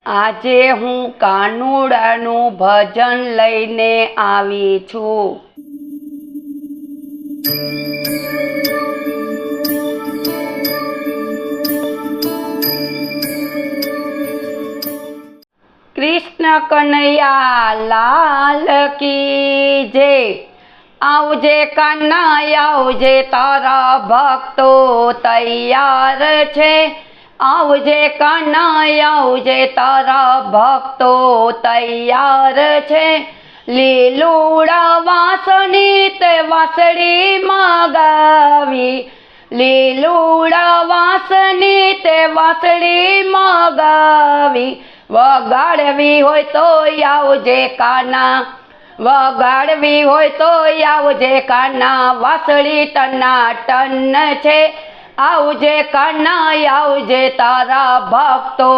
આજે હું કાનુડાનું ભજન લઈને આવી છું। कृष्ण कन्हैया लाल की जय। आवजे कान्हा आवजे तारा भक्तो तैयार छे। आवजे कान्हा आवजे तारा भक्तो तैयार छे। લીલુડા વાસણી તે વાસળી મગાવી। લીલુડા વાસણી તે વાસળી મગાવી। વગાડવી હોય તો આવજે કાના। વગાડવી હોય તો આવજે કાના। વાસળી ટનાટન છે। આવજે કાના આવજે તારા ભક્તો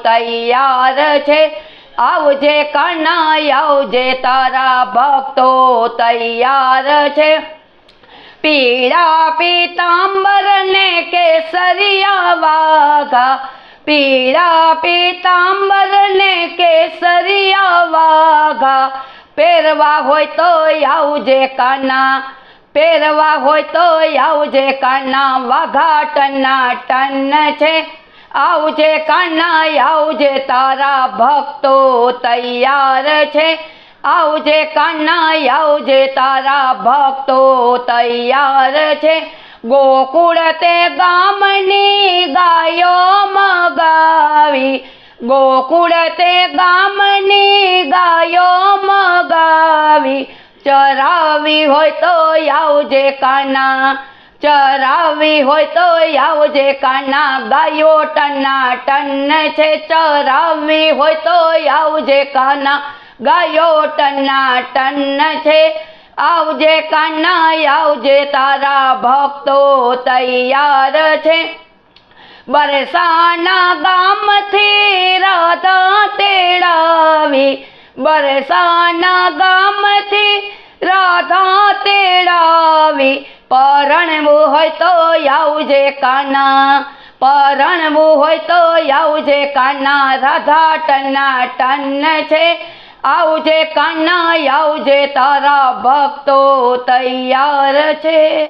તૈયાર છે। आवजे कान्हा आवजे तारा भक्तो तैयार छे। पीड़ा पीतांबर ने केसरिया वाघा। पीड़ा पीतांबर ने केसरिया वाघा। पेरवा होय तो आवजे कान्हा। पेरवा होय तो आवजे कान्हा। वाघा टनाटन छे। आवजे कान्हा आवजे तारा भक्तो तैयार छे। आवजे कान्हा आवजे तारा भक्तो तैयार छे। गोकुळ ते गामनी गायो मगावी। गोकुळ ते गामनी गायो मगावी। चरावी होय तो आवजे कान्हा। चरावी होय तो आवजे कान्हा। गायो टनाटन छे। चरावी होय तो आवजे कान्हा। गायो टनाटन छे। आवजे कान्हा आवजे तारा भक्तो तैयार छे। बरसाना गाम थी राधा तेड़ावी। बरसाना गाम थी राधा तेड़ावी। परણવું હોય તો આવજે કાના। પરણવું હોય તો આવજે કાના। રાધા ટનાટન છે। આવજે કાના આવજે તારા ભક્તો તૈયાર છે।